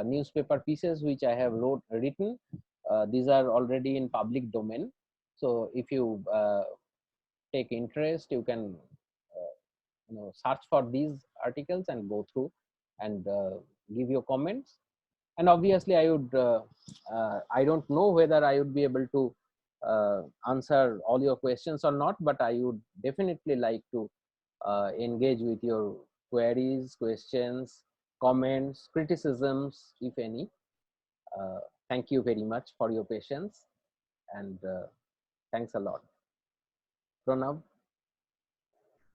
newspaper pieces which I have written. These are already in public domain. So if you take interest, you can search for these articles and go through and give your comments. And obviously I don't know whether I would be able to answer all your questions or not, but I would definitely like to engage with your queries, questions, comments, criticisms, if any. Thank you very much for your patience, and thanks a lot. Pranav.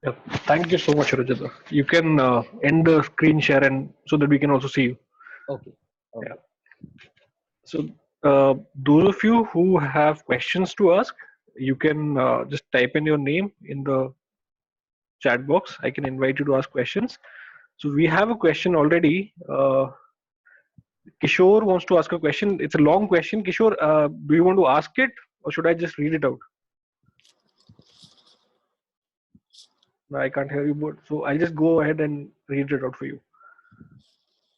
Yeah. Thank you so much, Rajat. You can end the screen share and so that we can also see you. Okay. Yeah. So those of you who have questions to ask, you can just type in your name in the chat box. I can invite you to ask questions. So we have a question already. Kishore wants to ask a question. It's a long question. Kishore, do you want to ask it or should I just read it out? No, I can't hear you, but so I'll just go ahead and read it out for you.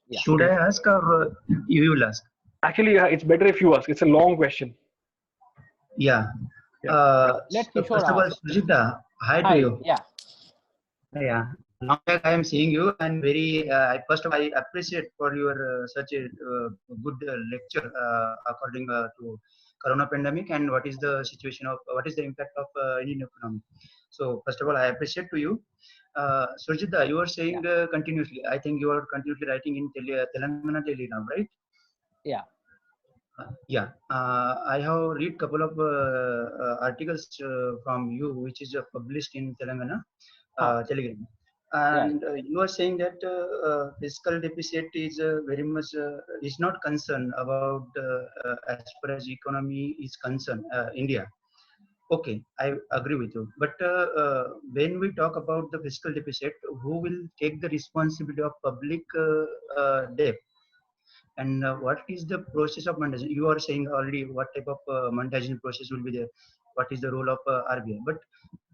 Yeah. Should I ask or you will ask? Actually, it's better if you ask. It's a long question. Yeah. Let So Kishore first of all, ask. Sujita, hi to Hi. you. Yeah. Yeah. Long back I am seeing you, and very. First of all, I appreciate for your such a good lecture according to Corona pandemic and what is the situation of what is the impact of Indian economy. So first of all, I appreciate to you. Surjita, you are saying continuously. I think you are continuously writing in Telangana Daily now, right? Yeah. Yeah, I have read couple of articles from you, which is published in Telangana Telegram, and you are saying that fiscal deficit is very much is not concerned about as far as economy is concerned, India. Okay, I agree with you. But when we talk about the fiscal deficit, who will take the responsibility of public debt? And what is the process of monetization? You are saying already what type of monetization process will be there, what is the role of RBI, but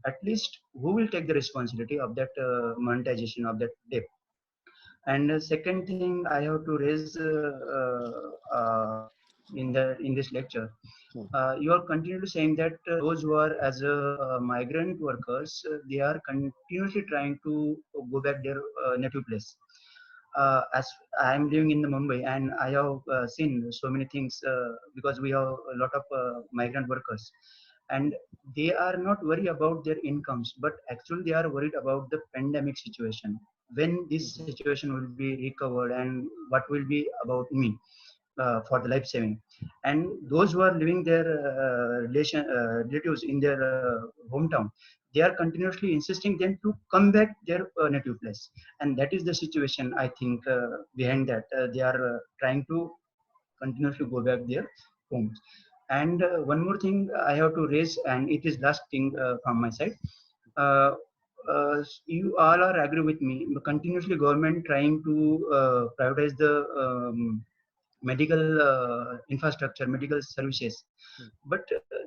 at least who will take the responsibility of that monetization of that debt? And second thing I have to raise in this lecture, you are continually saying that those who are as migrant workers, they are continuously trying to go back their native place. As I am living in the Mumbai, and I have seen so many things because we have a lot of migrant workers, and they are not worried about their incomes, but actually they are worried about the pandemic situation. When this situation will be recovered, and what will be about me for the life saving, and those who are living their relatives in their hometown, they are continuously insisting them to come back their native place, and that is the situation I think behind that they are trying to continuously go back their homes. And one more thing I have to raise, and it is last thing from my side. uh, you all are agree with me, continuously government trying to privatize the medical infrastructure, medical services. But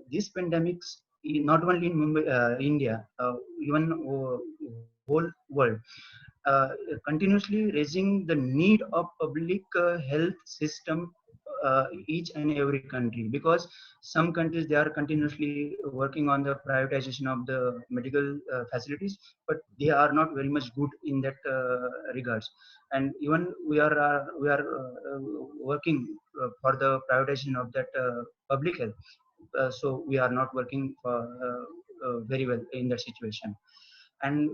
these pandemics, not only in Mumbai, India, even whole world, continuously raising the need of public health system each and every country, because some countries they are continuously working on the privatization of the medical facilities, but they are not very much good in that regards. And even we are working for the privatization of that public health, so we are not working for very well in that situation. And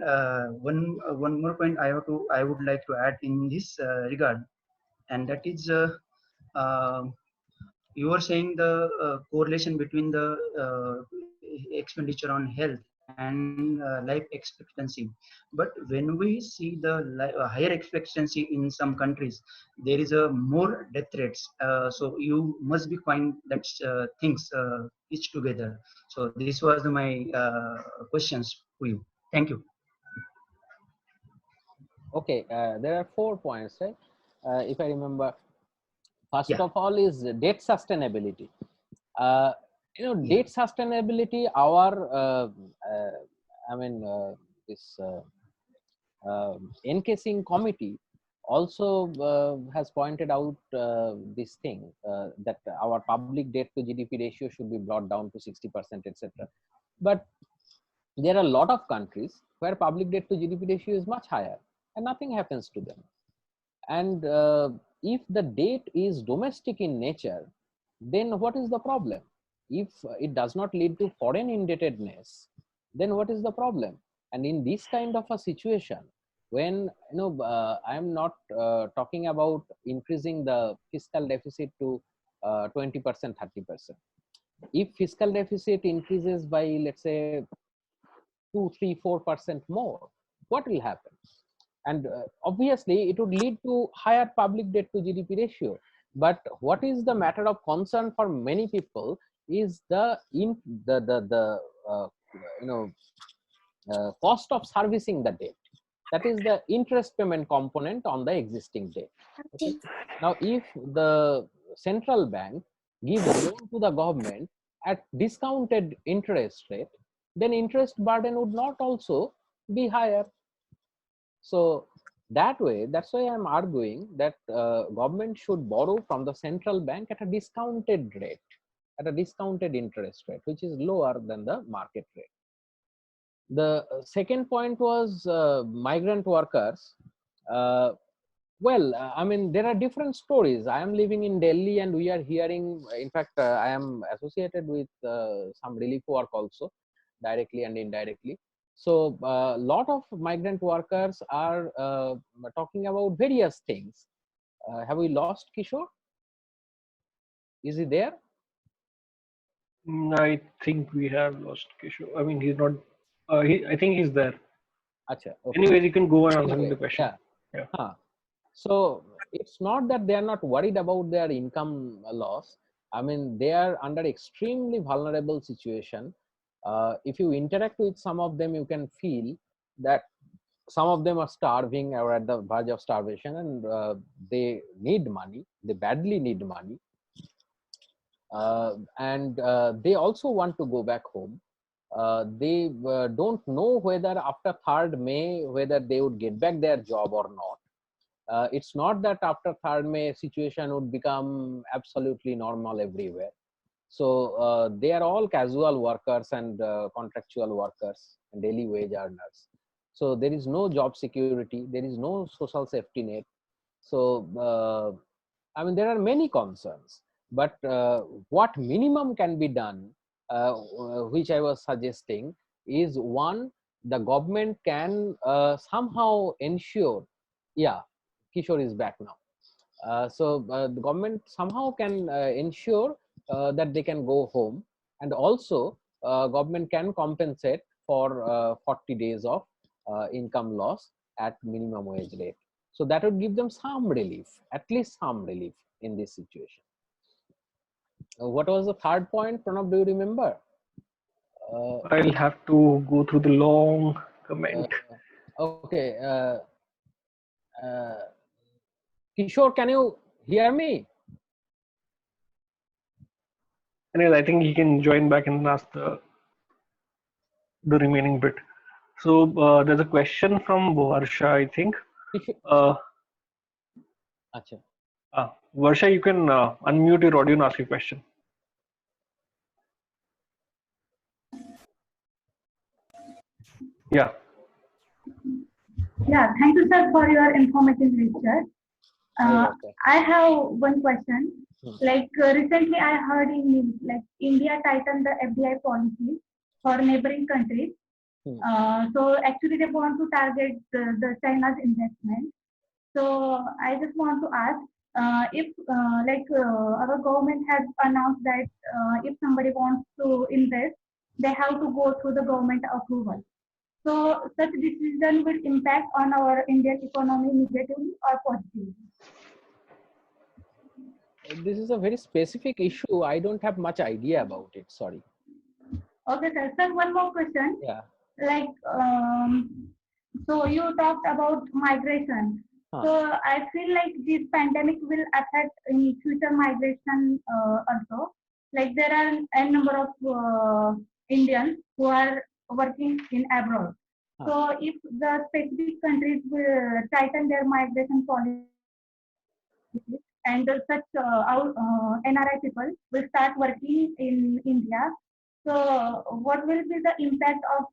one more point I would like to add in this regard, and that is um you are saying the correlation between the expenditure on health and life expectancy. But when we see the higher expectancy in some countries, there is a more death rates. So you must be find that things each together. So this was my questions to you. Thank you. Okay. There are 4 points, right? If I remember, first Yeah. of all is debt sustainability. Uh, Yeah. Debt sustainability. Our I mean this encasing committee also has pointed out this thing that our public debt to GDP ratio should be brought down to 60%, etc. But there are a lot of countries where public debt to GDP ratio is much higher and nothing happens to them. And if the debt is domestic in nature, then what is the problem? If it does not lead to foreign indebtedness, then what is the problem? And in this kind of a situation, when I am not talking about increasing the fiscal deficit to 20%, 30%. If fiscal deficit increases by, let's say, 2, 3, 4% more, what will happen? And obviously it would lead to higher public debt to GDP ratio. But what is the matter of concern for many people is the uh, cost of servicing the debt. That is the interest payment component on the existing debt. Okay? Now, if the central bank gives loan to the government at discounted interest rate, then interest burden would not also be higher. So that way, that's why I'm arguing that government should borrow from the central bank at a discounted rate, at a discounted interest rate, which is lower than the market rate. The second point was migrant workers. I mean, there are different stories. I am living in Delhi and we are hearing, in fact, I am associated with some relief work also, directly and indirectly. So a lot of migrant workers are talking about various things. Have we lost Kishore? Is he there? I think we have lost Kishore. I mean, he's not. I think he's there. Achha, okay. Anyways, you can go and answer Anyway, the question. yeah. Huh. So it's not that they are not worried about their income loss. I mean, they are under extremely vulnerable situation. If you interact with some of them, you can feel that some of them are starving or at the verge of starvation, and they need money. They badly need money, and they also want to go back home. They don't know whether after 3rd May whether they would get back their job or not. It's not that after 3rd May situation would become absolutely normal everywhere. So they are all casual workers and contractual workers and daily wage earners. So there is no job security, there is no social safety net. So I mean, there are many concerns, but what minimum can be done, which I was suggesting, is one, the government can somehow ensure, yeah, Kishore is back now. The government somehow can ensure that they can go home, and also government can compensate for 40 days of income loss at minimum wage rate. So that would give them some relief, at least some relief in this situation. What was the third point, Pranav? Do you remember? I'll have to go through the long comment. Okay. Kishore, can you hear me? Anyways, I think he can join back and ask the remaining bit. So there's a question from Varsha, I think. Varsha, you can unmute your audio and ask your question. Yeah. Yeah, thank you, sir, for your informative lecture. I have one question. Like recently, I heard in news, like India tightened the FDI policy for neighboring countries. So actually, they want to target the China's investment. So I just want to ask if our government has announced that if somebody wants to invest, they have to go through the government approval. So such decision will impact on our Indian economy negatively or positively? This is a very specific issue. I don't have much idea about it. Sorry. Okay, sir. So one more question. Yeah. Like, so you talked about migration. So I feel like this pandemic will affect in future migration also. Like there are a number of Indians who are working in abroad. So if the specific countries will tighten their migration policy and such NRI people will start working in India. So what will be the impact of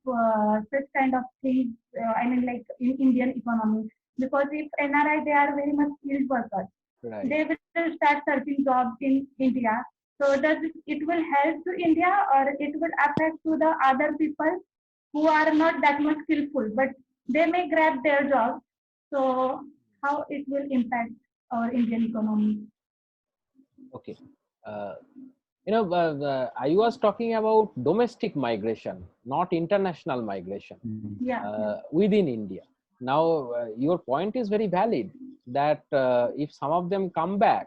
such kind of things? I mean, like in Indian economy, because if NRI they are very much skilled workers, Right. they will start searching jobs in India. So does it will help to India or it will affect to the other people who are not that much skillful, but they may grab their jobs. So how it will impact our Indian economy? Okay. Uh, I was talking about domestic migration, not international migration Yeah. within India. Now, your point is very valid that if some of them come back,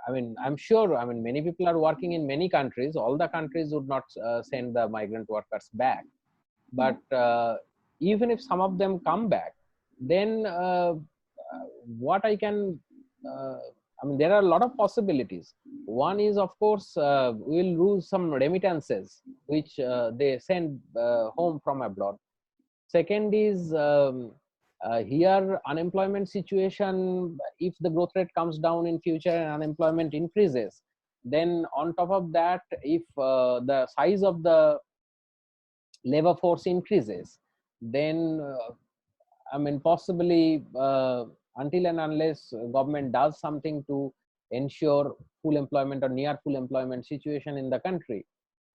I mean, I'm sure, I mean, many people are working in many countries. All the countries would not send the migrant workers back. But even if some of them come back, then what I can, I mean, there are a lot of possibilities. One is, of course, we'll lose some remittances which they send home from abroad. Second is here unemployment situation. If the growth rate comes down in future and unemployment increases, then on top of that, if the size of the labor force increases, then I mean, possibly until and unless government does something to ensure full employment or near full employment situation in the country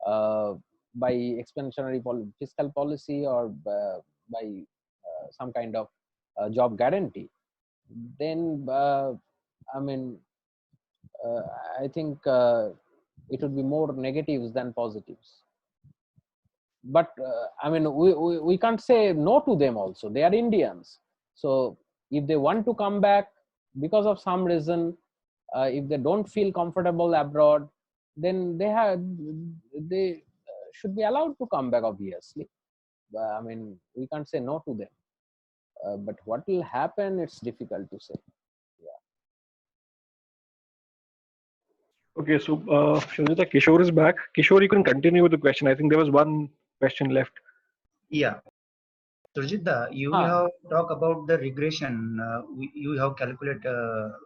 uh, by expansionary fiscal policy or by some kind of job guarantee, then I mean, uh, I think it would be more negatives than positives. But I mean, we can't say no to them also. They are Indians. So if they want to come back because of some reason, if they don't feel comfortable abroad, then they should be allowed to come back, obviously. I mean, we can't say no to them. But what will happen, it's difficult to say. Okay, so Shilajita, Kishore is back. Kishore, you can continue with the question. I think there was one question left. Yeah. Surjit, you Ah. have talked about the regression. You have calculated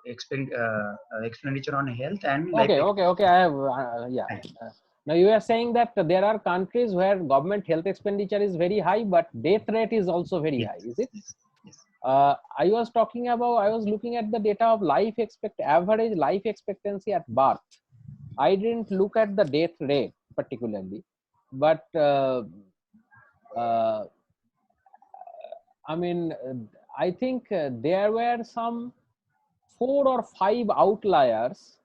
expenditure on health and life. Okay. I have, yeah. Now you are saying that there are countries where government health expenditure is very high, but death rate is also very Yes, high. Is it? yes. I was looking at the data of average life expectancy at birth. I didn't look at the death rate particularly, but uh, I mean, I think there were some 4 or 5 outliers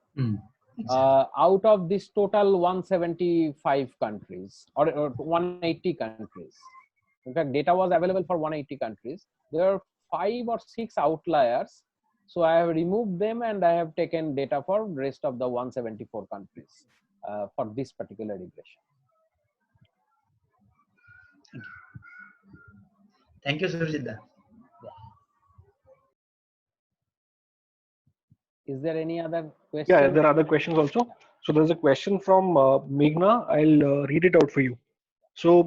Exactly. out of this total 175 countries or 180 countries. In fact, data was available for 180 countries. There are 5 or 6 outliers. So I have removed them and I have taken data for rest of the 174 countries for this particular regression. Thank you, Surjit. Yeah. Is there any other question? Yeah, there are other questions also. So there's a question from Meghna. I'll read it out for you. So,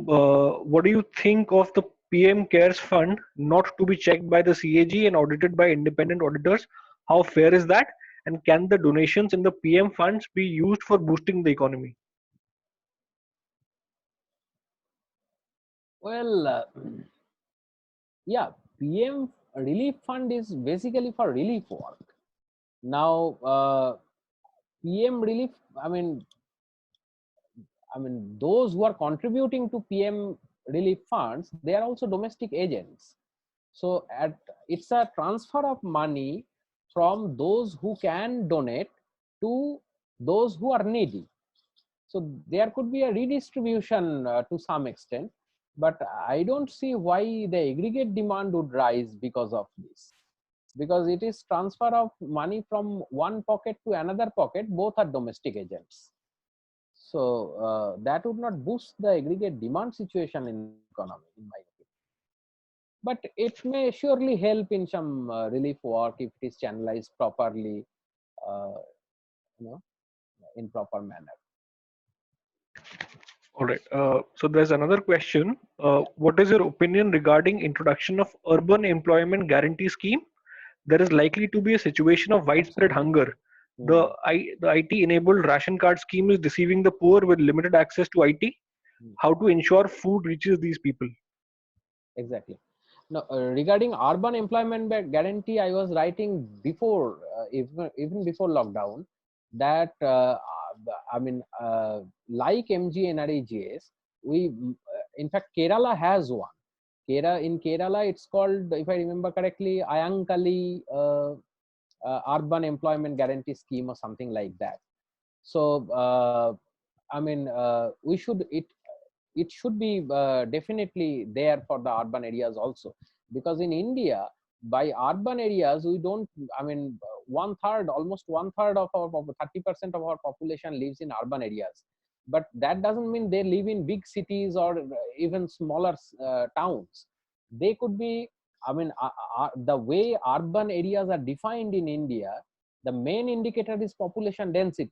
what do you think of the PM CARES fund not to be checked by the CAG and audited by independent auditors? How fair is that? And can the donations in the PM funds be used for boosting the economy? Well, yeah, PM relief fund is basically for relief work. Now, PM relief, I mean, those who are contributing to PM relief funds, they are also domestic agents. So it's a transfer of money from those who can donate to those who are needy. So there could be a redistribution to some extent, but I don't see why the aggregate demand would rise because of this. Because it is transfer of money from one pocket to another pocket, both are domestic agents. So that would not boost the aggregate demand situation in the economy, in my opinion. But it may surely help in some relief work if it is channelized properly, uh, in proper manner. All right. So there's another question. What is your opinion regarding introduction of urban employment guarantee scheme? There is likely to be a situation of widespread Absolutely. hunger. Hmm. The IT-enabled ration card scheme is deceiving the poor with limited access to IT. Hmm. How to ensure food reaches these people? Exactly. Now, regarding urban employment guarantee, I was writing before, even before lockdown, that I mean, like MGNREGS, in fact, Kerala has one. In Kerala, it's called, if I remember correctly, Ayankali Urban Employment Guarantee Scheme or something like that. So, I mean, it should be definitely there for the urban areas also, because in India, by urban areas, we don't, I mean, almost one third of our 30% of our population lives in urban areas, but that doesn't mean they live in big cities or even smaller towns. They could be, I mean, the way urban areas are defined in India, the main indicator is population density.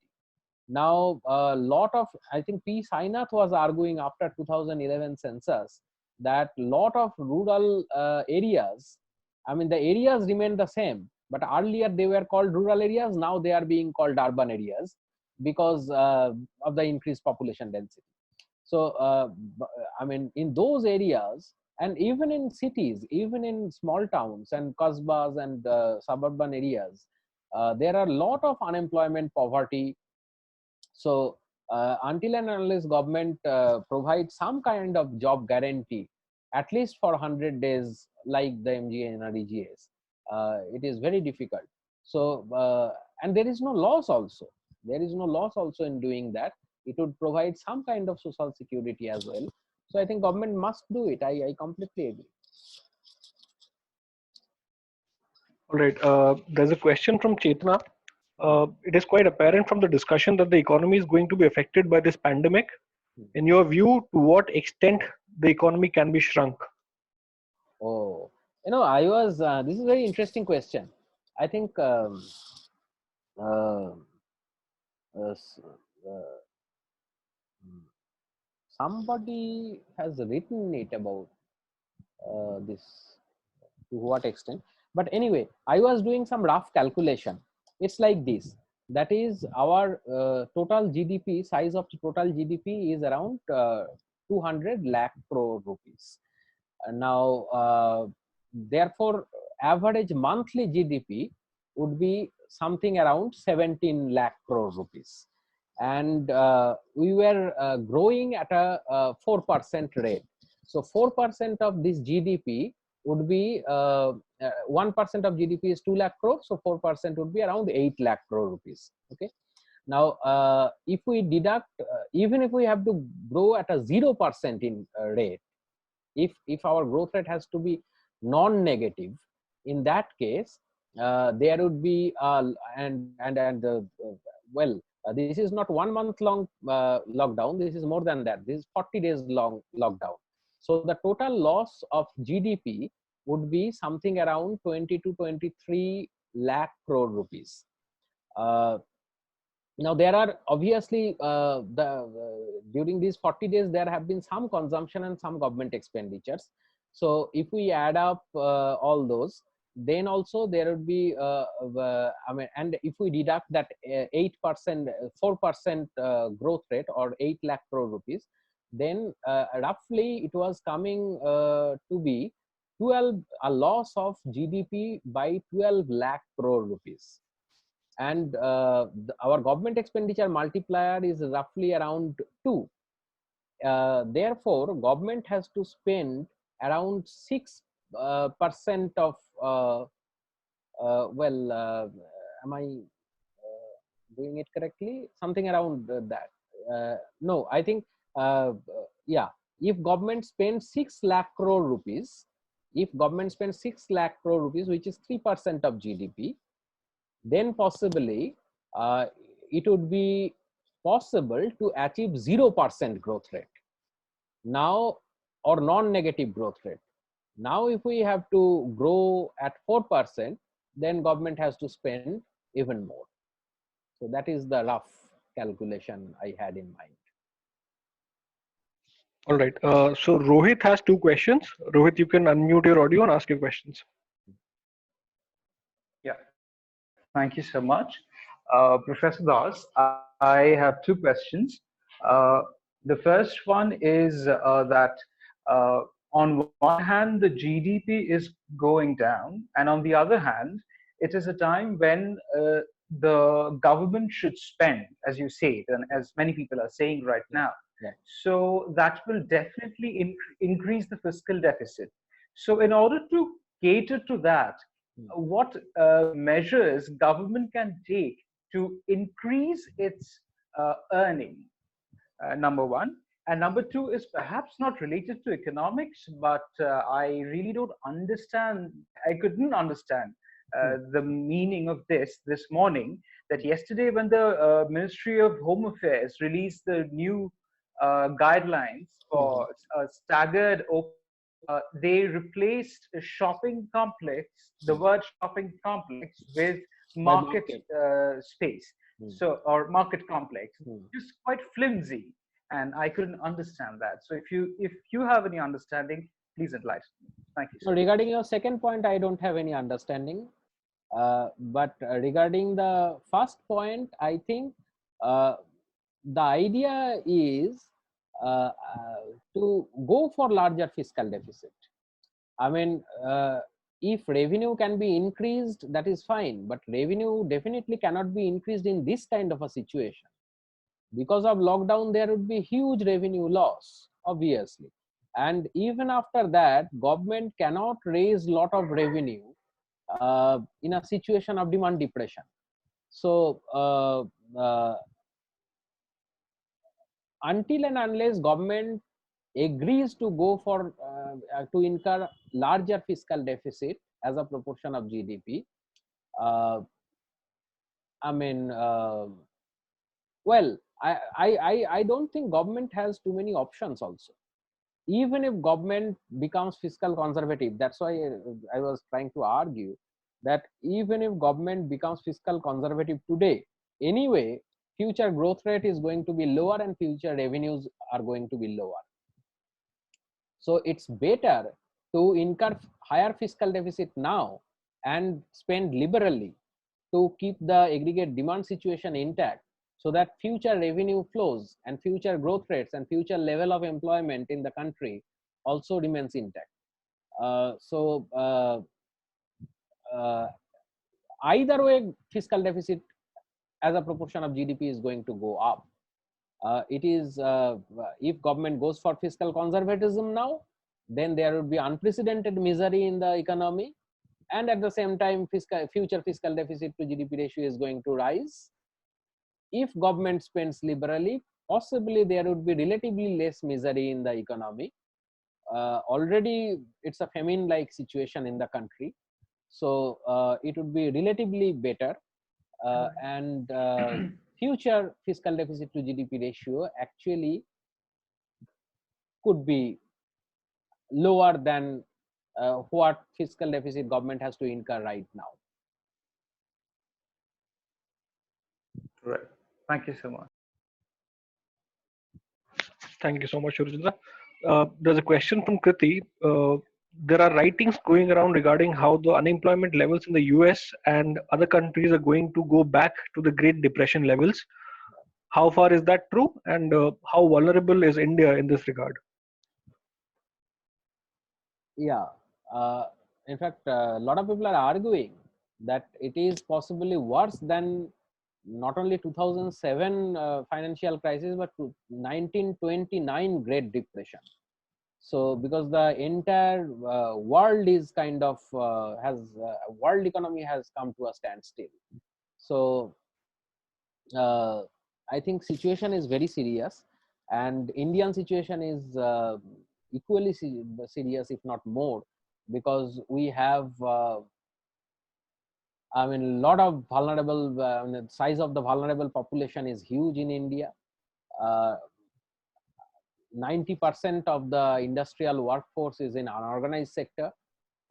Now, a lot of, I think P. Sainath was arguing after 2011 census that lot of rural areas, I mean, the areas remain the same, but earlier they were called rural areas. Now they are being called urban areas because of the increased population density. So, I mean, in those areas, and even in cities, even in small towns and kasbas and suburban areas, there are a lot of unemployment, poverty. So until and unless government provides some kind of job guarantee, at least for 100 days, like the MGNREGS, it is very difficult. So, and there is no loss also. There is no loss also in doing that. It would provide some kind of social security as well. So I think government must do it. I completely agree. All right. There's a question from Chetna. It is quite apparent from the discussion that the economy is going to be affected by this pandemic. In your view, to what extent the economy can be shrunk? Oh, I was, this is a very interesting question. I think uh, s- uh, somebody has written it about this, to what extent. But anyway, I was doing some rough calculation. It's like this. That is, our total GDP, size of the total GDP is around 200 lakh crore rupees. Now, therefore, average monthly GDP would be something around 17 lakh crore rupees. And we were growing at a 4% rate. So 4% of this GDP would be 1% of GDP is 2 lakh crore. So 4% would be around 8 lakh crore rupees. Okay. Now, if we deduct, even if we have to grow at a 0% in rate, if our growth rate has to be non-negative, in that case, there would be well, this is not 1 month long lockdown. This is more than that. This is 40 days long lockdown. So the total loss of GDP would be something around 20 to 23 lakh crore rupees. Uh, Now there are obviously during these 40 days there have been some consumption and some government expenditures. So if we add up all those, then also there would be I mean, and if we deduct that 8%, 4% growth rate, or 8 lakh crore rupees, then roughly it was coming to be 12, a loss of GDP by 12 lakh crore rupees. And our government expenditure multiplier is roughly around 2. Therefore, government has to spend around 6% of well, am I doing it correctly? Something around that. No, I think yeah, if government spends 6 lakh crore rupees, if government spends 6 lakh crore rupees, which is 3% of GDP, then possibly uh, it would be possible to achieve 0% growth rate now, or non-negative growth rate. Now if we have to grow at 4%, then government has to spend even more. So that is the rough calculation I had in mind. All right. So Rohit has two questions. Rohit, you can unmute your audio and ask your questions. Yeah, thank you so much. Professor Das, I have two questions. Uh, the first one is that on one hand, the GDP is going down, and on the other hand, it is a time when the government should spend, as you say, and as many people are saying right now. Yeah. So that will definitely increase the fiscal deficit. So in order to cater to that, what measures government can take to increase its earning, number one. And number two is perhaps not related to economics, but I really don't understand, I couldn't understand the meaning of this morning, that yesterday when the Ministry of Home Affairs released the new guidelines for staggered they replaced a shopping complex, the word shopping complex, with market space. So, or market complex, just quite flimsy, and I couldn't understand that. So if you have any understanding, please enlighten me. Thank you. So regarding your second point, I don't have any understanding. But regarding the first point, I think the idea is to go for larger fiscal deficit. I mean, if revenue can be increased, that is fine, but revenue definitely cannot be increased in this kind of a situation. Because of lockdown, there would be huge revenue loss, obviously. And even after that, government cannot raise lot of revenue in a situation of demand depression. So until and unless government agrees to go for to incur larger fiscal deficit as a proportion of GDP, I mean, well, I don't think government has too many options also. Even if government becomes fiscal conservative, that's why I was trying to argue that even if government becomes fiscal conservative today, anyway, future growth rate is going to be lower and future revenues are going to be lower. So it's better to incur higher fiscal deficit now and spend liberally to keep the aggregate demand situation intact, so that future revenue flows and future growth rates and future level of employment in the country also remains intact. Either way, fiscal deficit as a proportion of GDP is going to go up. It is if government goes for fiscal conservatism now, then there would be unprecedented misery in the economy, and at the same time future fiscal deficit to GDP ratio is going to rise. If government spends liberally, possibly there would be relatively less misery in the economy. Already it's a famine like situation in the country, so it would be relatively better, and future fiscal deficit to GDP ratio actually could be lower than what fiscal deficit government has to incur right now. Right. Thank you so much. Thank you so much, Urjindra. There's a question from Kriti. There are writings going around regarding how the unemployment levels in the US and other countries are going to go back to the Great Depression levels. How far is that true, and how vulnerable is India in this regard? Yeah, in fact, a lot of people are arguing that it is possibly worse than not only 2007 financial crisis, but 1929 Great Depression. So because the entire world is kind of world economy has come to a standstill. So I think situation is very serious, and Indian situation is equally serious, if not more, because we have I mean, a lot of vulnerable, the size of the vulnerable population is huge in India. 90% of the industrial workforce is in unorganized sector,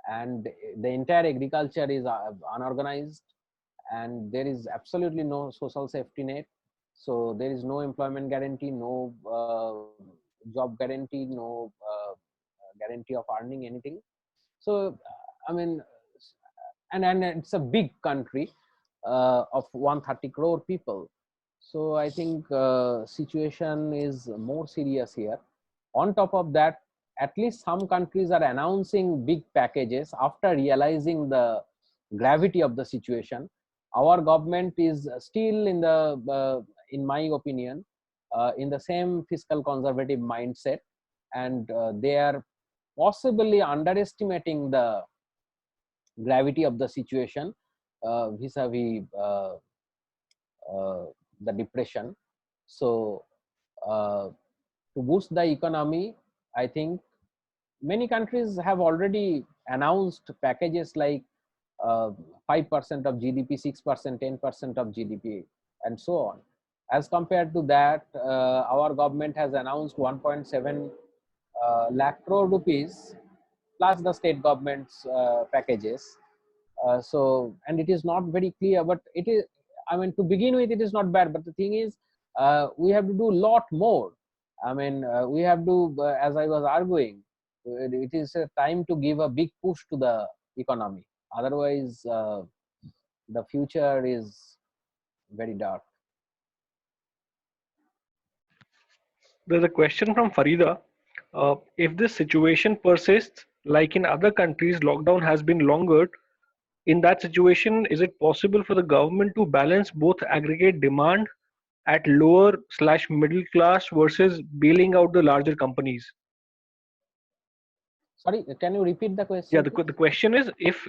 and the entire agriculture is unorganized, and there is absolutely no social safety net. So there is no employment guarantee, no job guarantee, no guarantee of earning anything. So I mean, and it's a big country of 130 crore people. So I think situation is more serious here. On top of that, at least some countries are announcing big packages after realizing the gravity of the situation. Our government is still in my opinion, in the same fiscal conservative mindset, and they are possibly underestimating the gravity of the situation vis-a-vis the depression. So to boost the economy, I think many countries have already announced packages like 5% of GDP, 6%, 10% of GDP, and so on. As compared to that, our government has announced 1.7 lakh crore rupees plus the state government's packages. And it is not very clear, but it is, I mean, to begin with, it is not bad. But the thing is, we have to do a lot more. I mean, we have to, as I was arguing, it is a time to give a big push to the economy. Otherwise, the future is very dark. There's a question from Farida. If this situation persists, like in other countries, lockdown has been longer. In that situation, is it possible for the government to balance both aggregate demand at lower/middle class versus bailing out the larger companies? Sorry, can you repeat the question? Yeah, the question is, if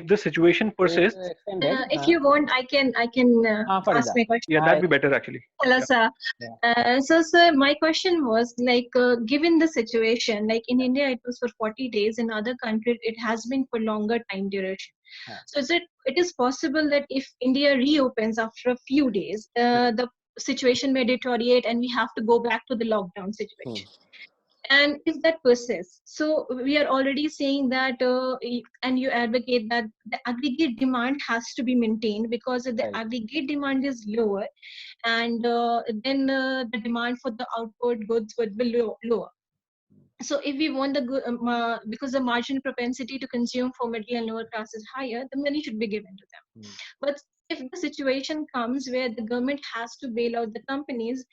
the situation persists. If you want, I can ask my question. Yeah, that'd be better actually. Hello, Yeah. sir. Yeah. So, sir, my question was like, given the situation, like in India, it was for 40 days. In other countries, it has been for longer time duration. So, it is possible that if India reopens after a few days, the situation may deteriorate and we have to go back to the lockdown situation. And if that persists, so we are already saying that, and you advocate that the aggregate demand has to be maintained, because if the aggregate demand is lower, and then the demand for the outward goods would be lower. So if we want the because the margin propensity to consume for middle and lower class is higher, the money should be given to them. But if the situation comes where the government has to bail out the companies,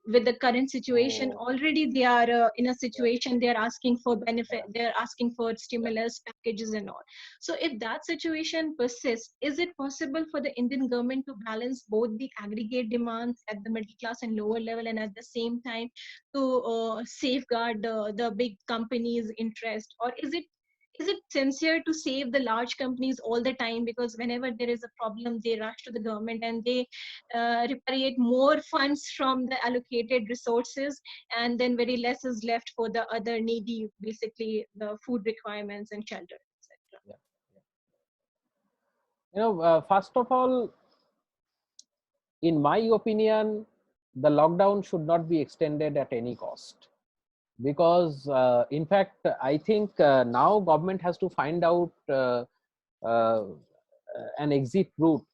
with the current situation, already they are in a situation, they are asking for benefit, they are asking for stimulus packages and all. So if that situation persists, is it possible for the Indian government to balance both the aggregate demands at the middle class and lower level, and at the same time to safeguard the big companies' interest? Or is it sincere to save the large companies all the time, because whenever there is a problem, they rush to the government and they repatriate more funds from the allocated resources, and then very less is left for the other needy, basically the food requirements and shelter, etc. First of all, in my opinion, the lockdown should not be extended at any cost, because in fact, I think now government has to find out an exit route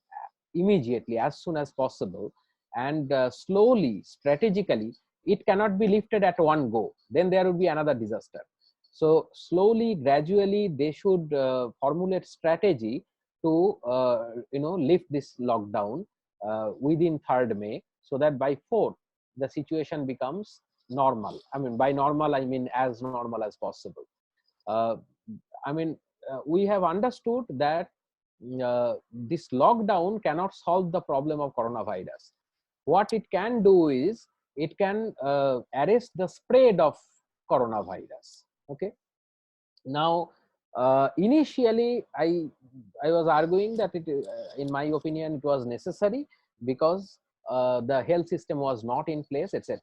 immediately, as soon as possible, and slowly, strategically. It cannot be lifted at one go, then there will be another disaster. So slowly, gradually, they should formulate strategy to lift this lockdown within 3rd May, so that by 4th the situation becomes normal. I mean, by normal, I mean as normal as possible. We have understood that this lockdown cannot solve the problem of coronavirus. What it can do is, it can arrest the spread of coronavirus. Okay. Now, initially, I was arguing that in my opinion, it was necessary, because the health system was not in place, etc.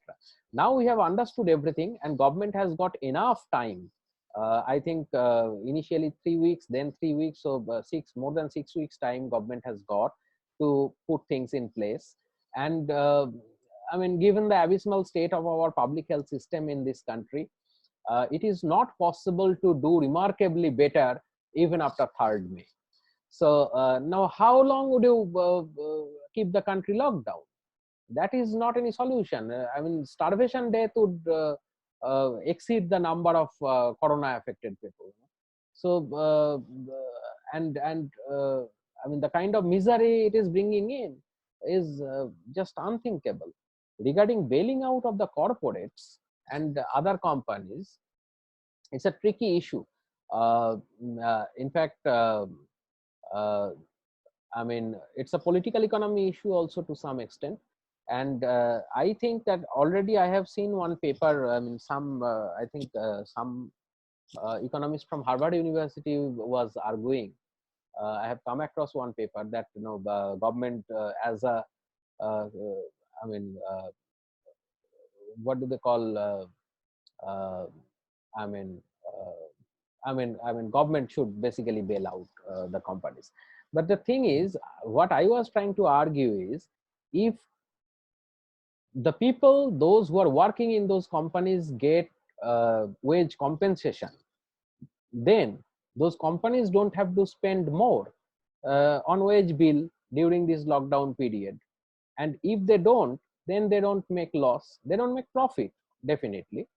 Now we have understood everything, and government has got enough time. I think initially 3 weeks, then 3 weeks, so more than 6 weeks time government has got to put things in place. And I mean, given the abysmal state of our public health system in this country, it is not possible to do remarkably better even after 3rd May. So now, how long would you keep the country locked down? that is not any solution. I mean, starvation death would exceed the number of corona affected people. So I mean, the kind of misery it is bringing in is just unthinkable. Regarding bailing out of the corporates and other companies, it's a tricky issue. In fact, I mean, it's a political economy issue also to some extent. And I think that already I have seen one paper. I mean, I think some economist from Harvard University was arguing. I have come across one paper that the government as a I mean, what do they call? I mean, government should basically bail out the companies. But the thing is, what I was trying to argue is, if the people, those who are working in those companies, get wage compensation, then those companies don't have to spend more on wage bill during this lockdown period. And if they don't, then they don't make loss, they don't make profit, definitely,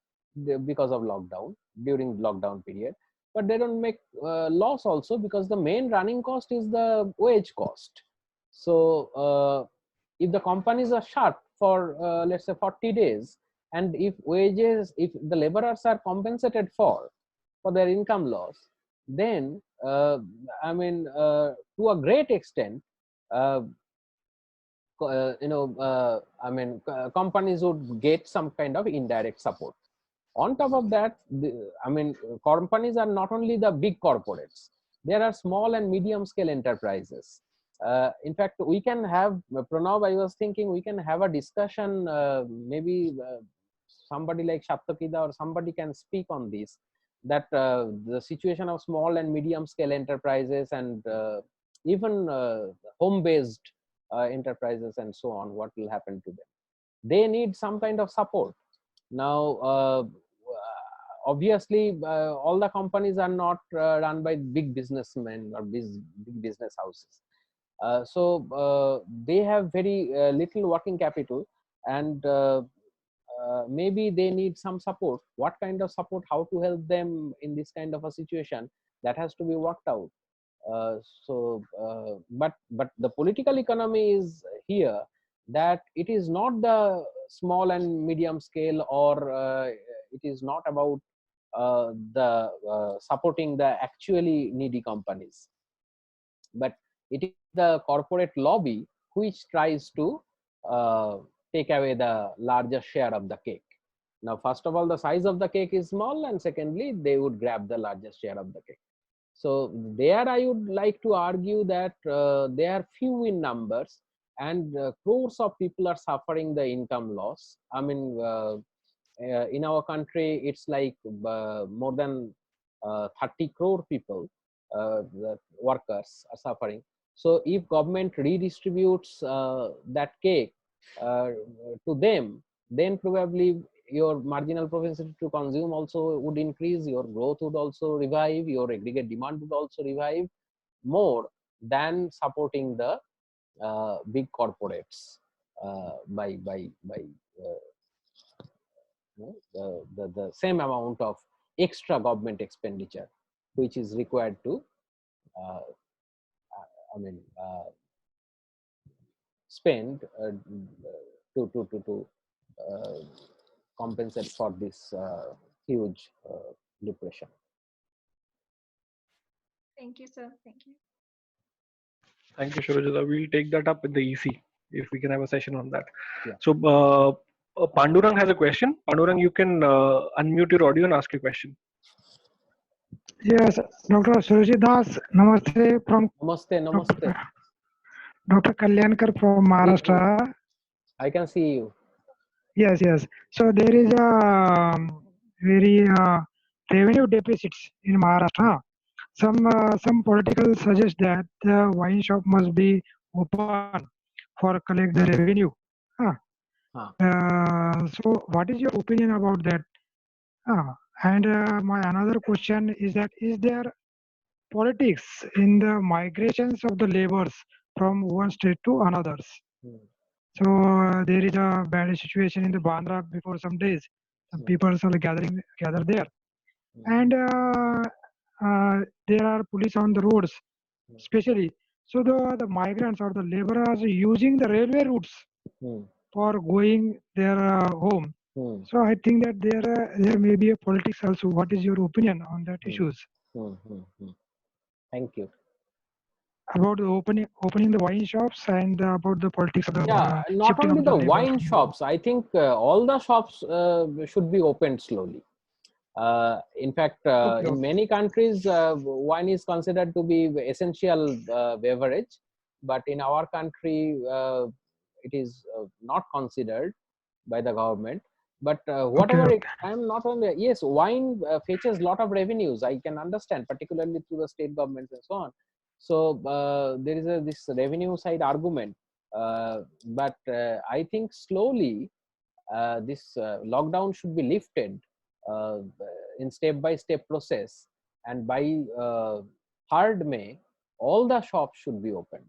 because of lockdown, during lockdown period. But they don't make loss also, because the main running cost is the wage cost. So if the companies are shut for let's say 40 days, and if the laborers are compensated for their income loss, then I mean, to a great extent, I mean, companies would get some kind of indirect support. On top of that, I mean, companies are not only the big corporates, there are small and medium scale enterprises. In fact, we can have, Pranav, I was thinking we can have a discussion, maybe somebody like Saptakida or somebody can speak on this, that the situation of small and medium scale enterprises and even home-based enterprises and so on, what will happen to them. They need some kind of support. Now, obviously, all the companies are not run by big businessmen or big business houses. So they have very little working capital, and maybe they need some support. What kind of support, how to help them in this kind of a situation, that has to be worked out. But the political economy is here, that it is not the small and medium scale, or it is not about supporting the actually needy companies, but it is the corporate lobby which tries to take away the larger share of the cake. Now, first of all, the size of the cake is small, and secondly, they would grab the largest share of the cake. So there I would like to argue that they are few in numbers, and crores of people are suffering the income loss. I mean, in our country, it's like more than 30 crore people, the workers are suffering. So if government redistributes that cake to them, then probably your marginal propensity to consume also would increase, your growth would also revive, your aggregate demand would also revive more than supporting the big corporates by the same amount of extra government expenditure which is required to I mean spend to compensate for this huge depression. Thank you, sir. Thank you. Thank you, Shurajita. We'll take that up with the EC if we can have a session on that. Yeah. So Pandurang has a question. Pandurang, you can unmute your audio and ask your question. Yes, Dr. Surajit Das, namaste from Namaste. Dr. Kalyankar from Maharashtra. I can see you. Yes. So there is a very revenue deficits in Maharashtra. Some political suggest that the wine shop must be open for collect the revenue. So what is your opinion about that? And my another question is that, is there politics in the migrations of the laborers from one state to another? So there is a bad situation in the Bandra before some days. Some people are gather there, and there are police on the roads, especially. So the migrants or the laborers using the railway routes for going their home. So I think that there may be a politics also. What is your opinion on that issues Thank you. about the opening the wine shops and about the politics of the Yeah, not shifting only of the the labor wine from shops. I think all the shops should be opened slowly. In fact, okay, in okay. many countries, wine is considered to be essential beverage, but in our country, it is not considered by the government. But Okay, whatever okay. I'm not only, yes, wine fetches lot of revenues. I can understand, particularly through the state governments and so on. So there is this revenue side argument, but I think slowly this lockdown should be lifted uh, in step-by-step process, and by 3rd May, all the shops should be opened.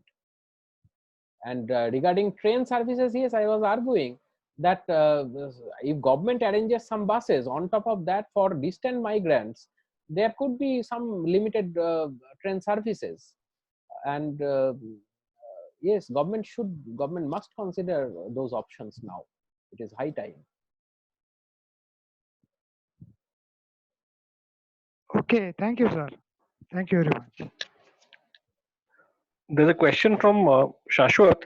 And regarding train services, yes, I was arguing that if government arranges some buses on top of that for distant migrants, there could be some limited train services. And yes, government must consider those options now. It is high time. Okay, thank you, sir. Thank you very much. There's a question from Shashwat.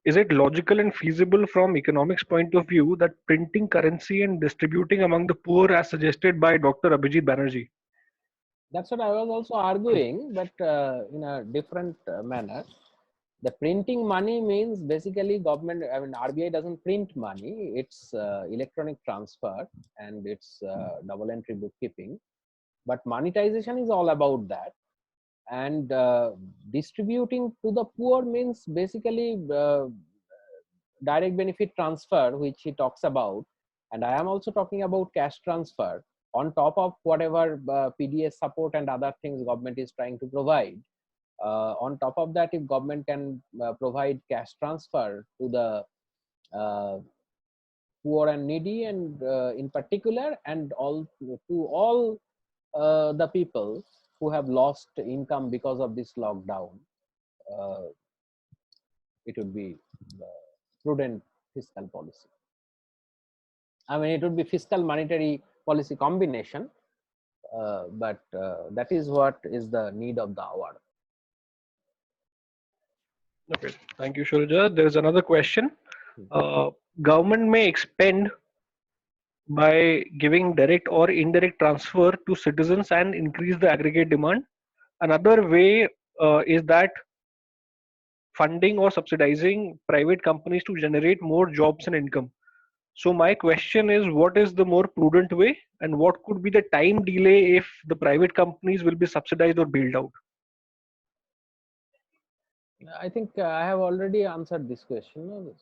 Is it logical and feasible from economics point of view that printing currency and distributing among the poor as suggested by Dr. Abhijit Banerjee? That's what I was also arguing, but in a different manner. The printing money means basically government, I mean, RBI doesn't print money, it's electronic transfer and it's double entry bookkeeping. But monetization is all about that. And distributing to the poor means basically direct benefit transfer, which he talks about. And I am also talking about cash transfer on top of whatever PDS support and other things government is trying to provide. On top of that, if government can provide cash transfer to the poor and needy, and in particular, and all to all the people who have lost income because of this lockdown, uh, it would be prudent fiscal policy. I mean, it would be fiscal monetary policy combination, but that is what is the need of the hour. Okay, thank you, Shurja. There's another question. Government may expend by giving direct or indirect transfer to citizens and increase the aggregate demand. Another way is that funding or subsidizing private companies to generate more jobs and income. So my question is, what is the more prudent way, and what could be the time delay if the private companies will be subsidized or bailed out? I think I have already answered this question.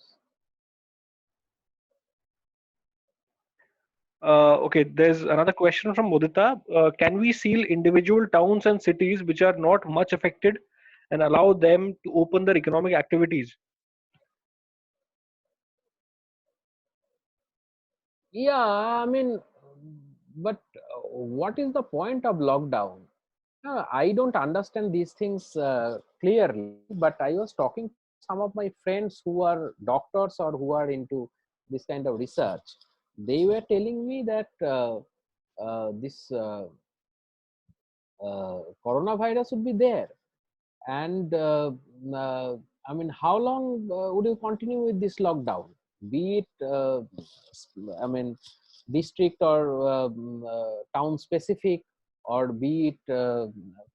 Okay, there's another question from Mudita. Can we seal individual towns and cities which are not much affected and allow them to open their economic activities? Yeah, I mean, but what is the point of lockdown? I don't understand these things clearly, but I was talking to some of my friends who are doctors or who are into this kind of research. They were telling me that this coronavirus would be there, and I mean, how long would you continue with this lockdown? Be it, I mean, district or town specific, or be it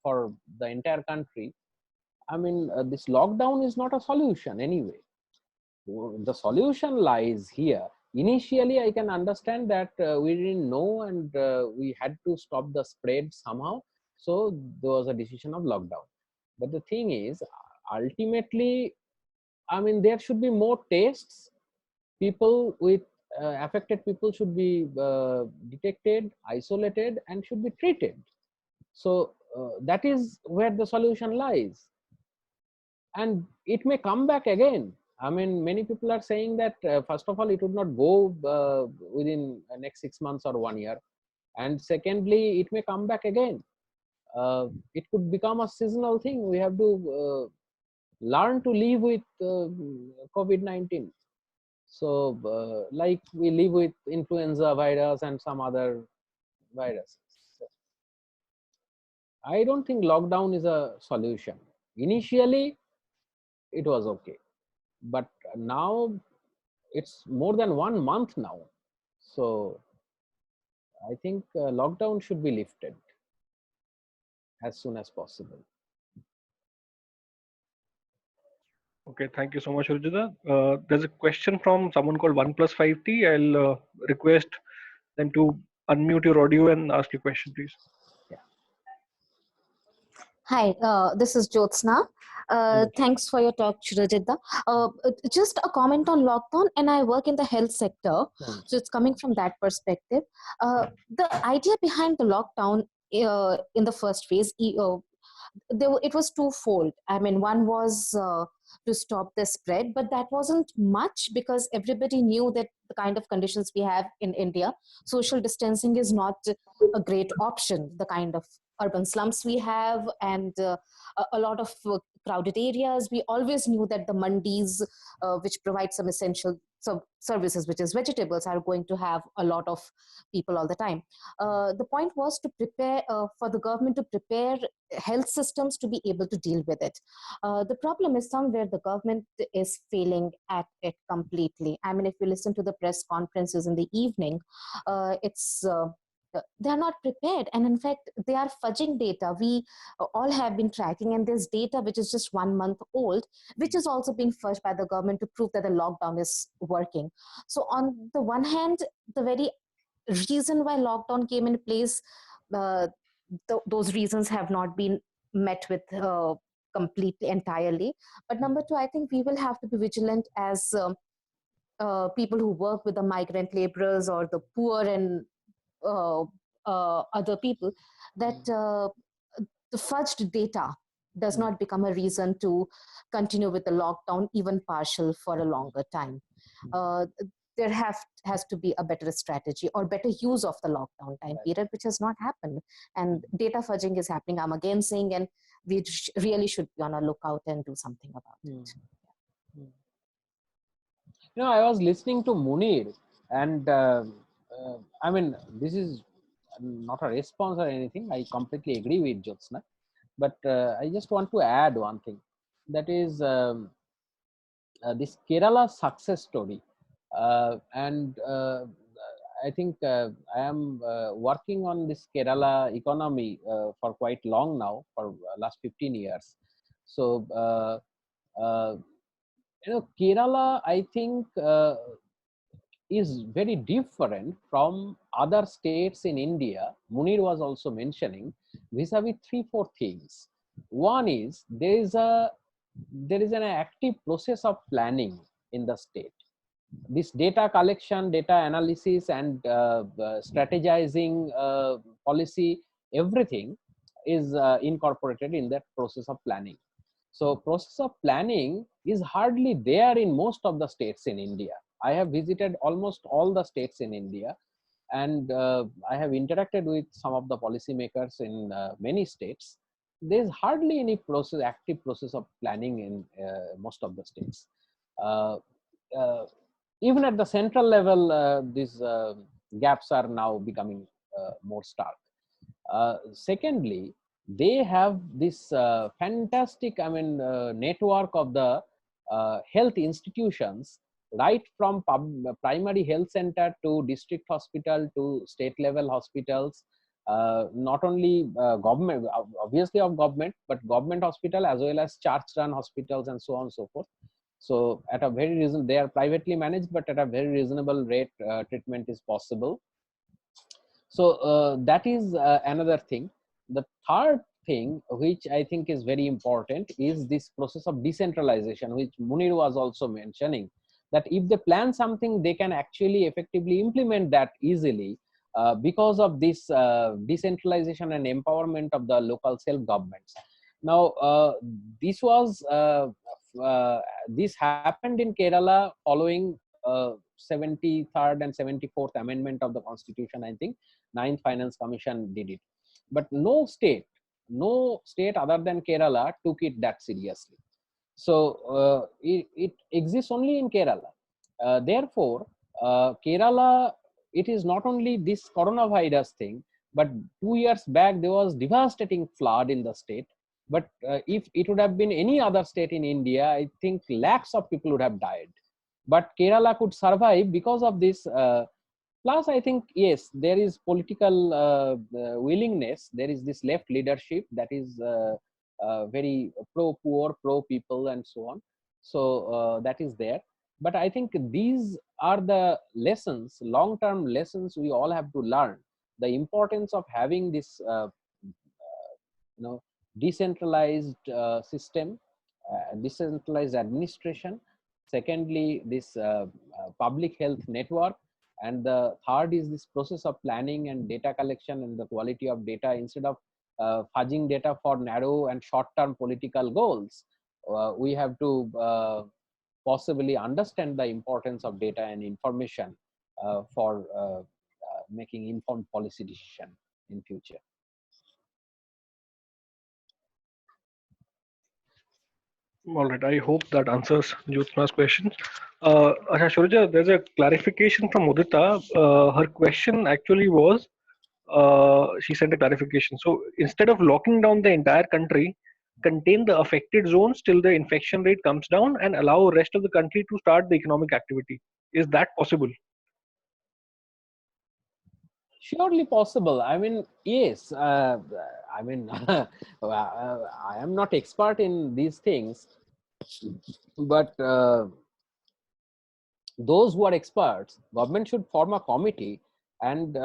for the entire country. I mean, this lockdown is not a solution anyway. The solution lies here. Initially, I can understand that we didn't know, and we had to stop the spread somehow. So there was a decision of lockdown. But the thing is, ultimately, I mean, there should be more tests. People with affected people should be detected, isolated, and should be treated. So that is where the solution lies. And it may come back again. I mean, many people are saying that first of all, it would not go within the next 6 months or 1 year, and secondly, it may come back again. It could become a seasonal thing. We have to learn to live with COVID-19. So, like we live with influenza virus and some other viruses. I don't think lockdown is a solution. Initially, it was okay, but now it's more than 1 month now. So I think lockdown should be lifted as soon as possible. Okay, thank you so much, Rujita. There's a question from someone called 1+5T. I'll request them to unmute your audio and ask your question, please. Hi, this is Jyotsna. Thanks for your talk, Rajita. Just a comment on lockdown, and I work in the health sector, so it's coming from that perspective. The idea behind the lockdown in the first phase, it was twofold. I mean, one was to stop the spread, but that wasn't much because everybody knew that the kind of conditions we have in India, social distancing is not a great option. The kind of urban slums we have and a lot of crowded areas, we always knew that the mandis, which provide some essential services, which is vegetables, are going to have a lot of people all the time. The point was to prepare for the government to prepare health systems to be able to deal with it. The problem is somewhere the government is failing at it completely. I mean, if you listen to the press conferences in the evening, they are not prepared, and in fact they are fudging data. We all have been tracking, and there's data which is just 1 month old, which is also being fudged by the government to prove that the lockdown is working. So on the one hand, the very reason why lockdown came in place, those reasons have not been met with completely entirely. But number two, I think we will have to be vigilant as people who work with the migrant laborers or the poor and other people, that the fudged data does not become a reason to continue with the lockdown, even partial, for a longer time. There has to be a better strategy or better use of the lockdown time period, which has not happened. And data fudging is happening, I'm again saying, and we really should be on a lookout and do something about it. You know, I was listening to Munir, and I mean, this is not a response or anything. I completely agree with Jyotsna, but I just want to add one thing. That is this Kerala success story, and I think I am working on this Kerala economy for quite long now, for last 15 years. So you know, Kerala, I think, is very different from other states in India. Munir was also mentioning vis-a-vis 3-4 things. One is there is an active process of planning in the state. This data collection, data analysis, and strategizing policy, everything is incorporated in that process of planning. So process of planning is hardly there in most of the states in India. I have visited almost all the states in India, and I have interacted with some of the policymakers in many states. There is hardly any active process of planning in most of the states. Even at the central level, these gaps are now becoming more stark. Secondly, they have this fantastic, I mean, network of the health institutions, right from primary health center to district hospital to state level hospitals, not only government, obviously of government, but government hospital as well as church run hospitals and so on and so forth. So at a very reasonable, they are privately managed, but at a very reasonable rate, treatment is possible. So that is another thing. The third thing, which I think is very important, is this process of decentralization, which Munir was also mentioning, that if they plan something, they can actually effectively implement that easily because of this decentralization and empowerment of the local self-governments. Now, this was this happened in Kerala following 73rd and 74th amendment of the constitution, I think 9th Finance Commission did it, but no state other than Kerala took it that seriously. So it exists only in Kerala. Therefore, Kerala, it is not only this coronavirus thing, but 2 years back there was devastating flood in the state. But if it would have been any other state in India, I think lakhs of people would have died. But Kerala could survive because of this. Plus, I think, yes, there is political willingness. There is this left leadership that is very pro-poor, pro-people, and so on. So that is there. But I think these are the lessons, long-term lessons we all have to learn. The importance of having this, decentralized system, decentralized administration. Secondly, this public health network. And the third is this process of planning and data collection and the quality of data, instead of fudging data for narrow and short-term political goals. We have to possibly understand the importance of data and information for making informed policy decision in future. All right, I hope that answers Jyotsna's question. Shurja, there's a clarification from Udita. Her question actually was, she sent a clarification. So instead of locking down the entire country, contain the affected zones till the infection rate comes down and allow rest of the country to start the economic activity. Is that possible? Surely possible. I mean, yes. I mean, I am not expert in these things, but those who are experts, government should form a committee and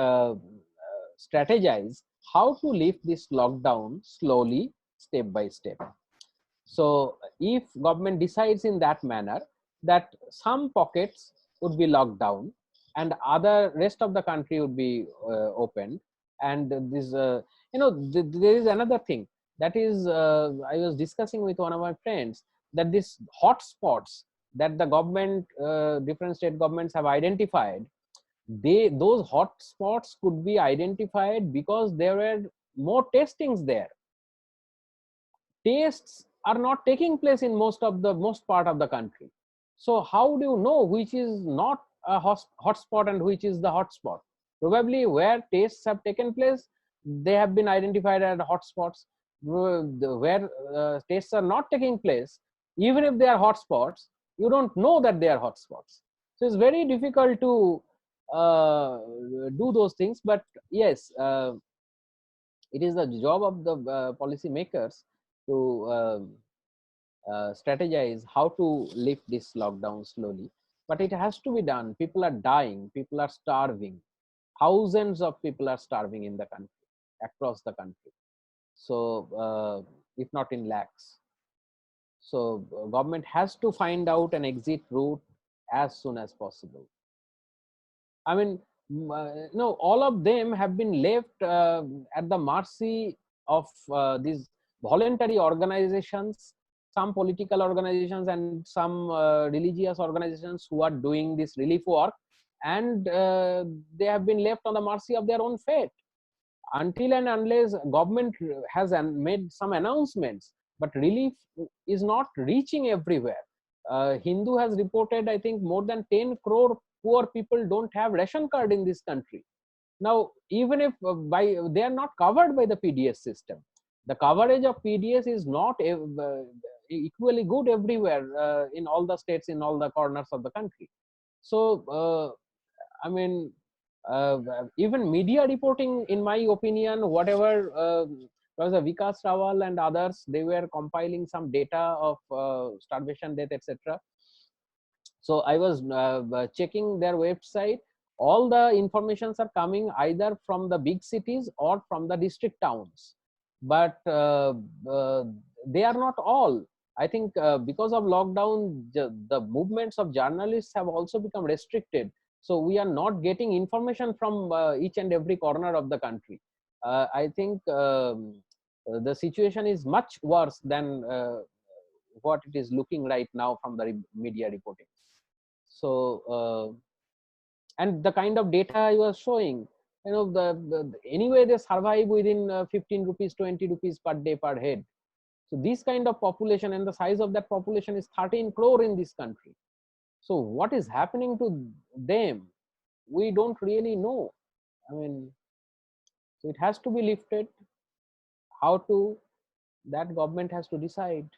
strategize how to lift this lockdown slowly, step by step. So if government decides in that manner that some pockets would be locked down and other rest of the country would be opened, and this there is another thing that is I was discussing with one of my friends, that this hotspots that the government, different state governments have identified, those hotspots could be identified because there were more testings there. Tests are not taking place in most part of the country. So how do you know which is not a hotspot and which is the hotspot? Probably where tests have taken place, they have been identified as hotspots. Where tests are not taking place, even if they are hotspots, you don't know that they are hotspots. So it's very difficult to do those things. But yes, it is the job of the policy makers to strategize how to lift this lockdown slowly. But it has to be done. People are dying, people are starving. Thousands of people are starving in the country, across the country. So if not in lakhs. So government has to find out an exit route as soon as possible. I mean, all of them have been left at the mercy of these voluntary organizations, some political organizations and some religious organizations who are doing this relief work, and they have been left on the mercy of their own fate. Until and unless government has made some announcements, but relief is not reaching everywhere. Hindu has reported, I think, more than 10 crore poor people don't have ration card in this country. Now, even if they are not covered by the PDS system, the coverage of PDS is not equally good everywhere in all the states, in all the corners of the country. So, I mean, even media reporting, in my opinion, whatever was Vikas Rawal and others, they were compiling some data of starvation, death, etc. So I was checking their website. All the informations are coming either from the big cities or from the district towns, but they are not all. I think because of lockdown, the movements of journalists have also become restricted. So we are not getting information from each and every corner of the country. I think the situation is much worse than what it is looking right now from the media reporting. So and the kind of data you are showing, anyway they survive within 15 rupees, 20 rupees per day per head. So this kind of population, and the size of that population is 13 crore in this country. So what is happening to them, we don't really know. I mean, so it has to be lifted. How to, that government has to decide.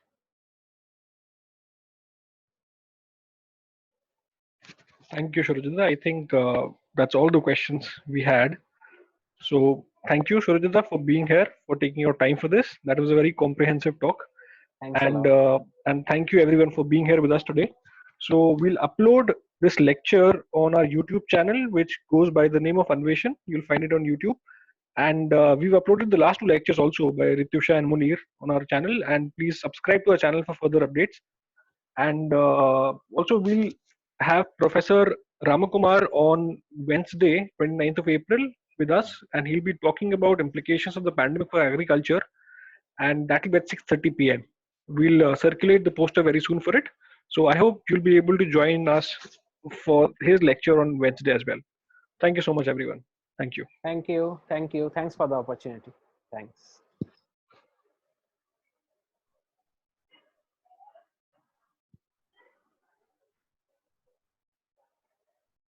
Thank you, Surajita. I think that's all the questions we had. So thank you, Surajita, for being here, for taking your time for this. That was a very comprehensive talk. Thanks a lot. And thank you everyone for being here with us today. So we'll upload this lecture on our YouTube channel, which goes by the name of Anveshan. You'll find it on YouTube. And we've uploaded the last two lectures also by Rityusha and Munir on our channel. And please subscribe to our channel for further updates. And also we'll have Professor Ramakumar on Wednesday, 29th of April with us. And he'll be talking about implications of the pandemic for agriculture. And that will be at 6:30 p.m. We'll circulate the poster very soon for it. So I hope you'll be able to join us for his lecture on Wednesday as well. Thank you so much, everyone. Thank you. Thank you. Thank you. Thanks for the opportunity. Thanks.